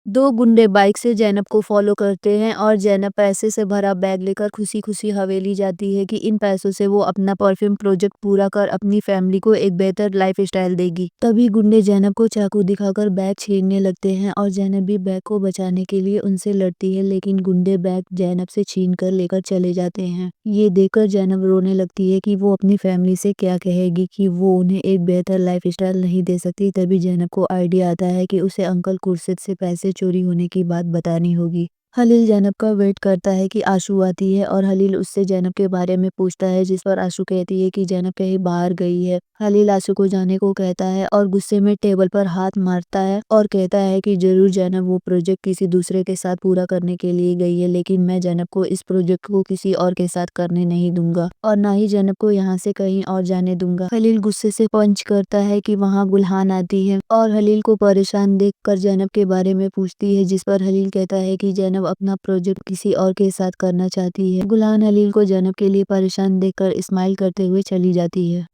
दो गुंडे बाइक से ज़ैनब को फॉलो करते हैं और ज़ैनब पैसे से भरा बैग लेकर खुशी-खुशी हवेली जाती है कि इन पैसों से वो अपना परफ्यूम प्रोजेक्ट पूरा कर अपनी फैमिली को एक बेहतर लाइफस्टाइल देगी। तभी गुंडे ज़ैनब को चाकू दिखाकर बैग छीनने लगते हैं और ज़ैनब भी बैग को बचाने के लिए उनसे लड़ती है, लेकिन गुंडे बैग ज़ैनब से छीन कर लेकर चले जाते हैं। ये देखकर ज़ैनब रोने लगती है कि वो अपनी फैमिली से क्या कहेगी कि वो उन्हें एक बेहतर लाइफस्टाइल नहीं दे सकती। तभी ज़ैनब को आइडिया आता है कि उसे अंकल खुर्शीद से पैसे चोरी होने की बात बतानी होगी। हलील ज़ैनब का वेट करता है कि आशू आती है और हलील उससे ज़ैनब के बारे में पूछता है, जिस पर आशू कहती है कि ज़ैनब कहीं बाहर गई है। हलील आशू को जाने को कहता है और गुस्से में टेबल पर हाथ मारता है और कहता है कि जरूर ज़ैनब वो प्रोजेक्ट किसी दूसरे के साथ पूरा करने के लिए गई है, लेकिन मैं ज़ैनब को इस प्रोजेक्ट को किसी और के साथ करने नहीं दूंगा और ना ही ज़ैनब को यहाँ से कहीं और जाने दूंगा। हलील गुस्से से पंच करता है कि वहाँ गुलहान आती है और हलील को परेशान देखकर ज़ैनब के बारे में पूछती है, जिस पर हलील कहता है कि ज़ैनब अपना प्रोजेक्ट किसी और के साथ करना चाहती है। गुलहान हलील को ज़ैनब के लिए परेशान देखकर स्माइल करते हुए चली जाती है।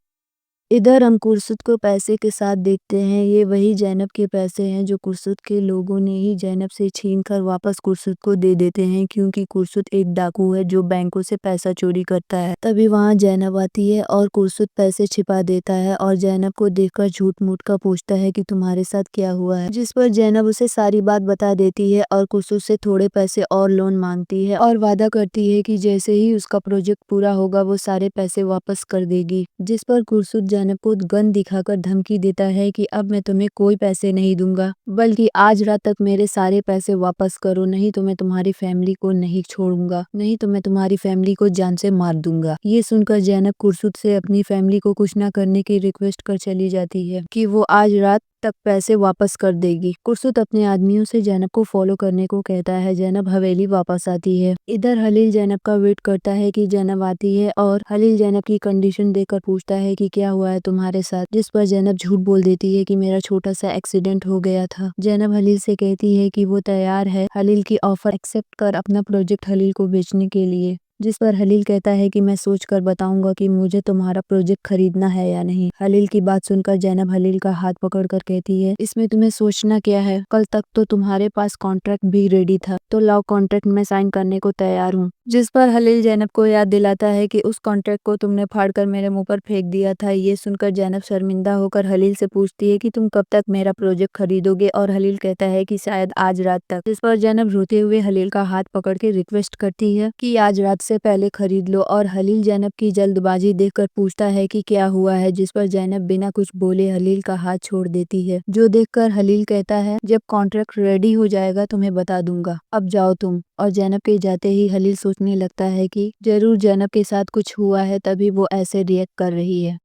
इधर हम खुर्शीद को पैसे के साथ देखते हैं। ये वही ज़ैनब के पैसे हैं जो खुर्शीद के लोगों ने ही ज़ैनब से छीनकर वापस खुर्शीद को दे देते हैं, क्योंकि खुर्शीद एक डाकू है जो बैंकों से पैसा चोरी करता है। तभी वहाँ ज़ैनब आती है और खुर्शीद पैसे छिपा देता है और ज़ैनब को देखकर झूठ-मूठ का पूछता है कि तुम्हारे साथ क्या हुआ है, जिस पर ज़ैनब उसे सारी बात बता देती है और खुर्शीद से थोड़े पैसे और लोन मांगती है और वादा करती है कि जैसे ही उसका प्रोजेक्ट पूरा होगा वो सारे पैसे वापस कर देगी। जिस पर खुर्शीद ज़ैनब को गन दिखाकर धमकी देता है कि अब मैं तुम्हें कोई पैसे नहीं दूंगा, बल्कि आज रात तक मेरे सारे पैसे वापस करो, नहीं तो मैं तुम्हारी फैमिली को नहीं छोड़ूंगा, नहीं तो मैं तुम्हारी फैमिली को जान से मार दूंगा। ये सुनकर ज़ैनब खुर्शीद से अपनी फैमिली को कुछ ना करने की रिक्वेस्ट कर चली जाती है कि वो आज रात तक पैसे वापस कर देगी। खुर्शीद अपने आदमियों से ज़ैनब को फॉलो करने को कहता है। ज़ैनब हवेली वापस आती है। इधर हलील ज़ैनब का वेट करता है कि ज़ैनब आती है और हलील ज़ैनब की कंडीशन देखकर पूछता है कि क्या हुआ है तुम्हारे साथ, जिस पर ज़ैनब झूठ बोल देती है कि मेरा छोटा सा एक्सीडेंट हो गया था। ज़ैनब हलील से कहती है कि वो तैयार है हलील की ऑफर एक्सेप्ट कर अपना प्रोजेक्ट हलील को बेचने के लिए, जिस पर हलील कहता है कि मैं सोच कर बताऊंगा कि मुझे तुम्हारा प्रोजेक्ट खरीदना है या नहीं। हलील की बात सुनकर ज़ैनब हलील का हाथ पकड़कर कहती है, इसमें तुम्हें सोचना क्या है, कल तक तो तुम्हारे पास कॉन्ट्रैक्ट भी रेडी था, तो लाओ कॉन्ट्रैक्ट में साइन करने को तैयार हूँ। जिस पर हलील ज़ैनब को याद दिलाता है कि उस कॉन्ट्रैक्ट को तुमने फाड़कर मेरे मुंह पर फेंक दिया था। ये सुनकर ज़ैनब शर्मिंदा होकर हलील से पूछती है कि तुम कब तक मेरा प्रोजेक्ट खरीदोगे, और हलील कहता है कि शायद आज रात तक। जिस पर ज़ैनब रोते हुए हलील का हाथ पकड़ के रिक्वेस्ट करती है कि आज रात से पहले खरीद लो, और हलील ज़ैनब की जल्दबाजी देखकर पूछता है कि क्या हुआ है, जिस पर ज़ैनब बिना कुछ बोले हलील का हाथ छोड़ देती है, जो देखकर हलील कहता है जब कॉन्ट्रैक्ट रेडी हो जाएगा तुम्हें बता दूंगा, अब जाओ तुम। और ज़ैनब के जाते ही हलील सोचने लगता है कि जरूर ज़ैनब के साथ कुछ हुआ है, तभी वो ऐसे रिएक्ट कर रही है।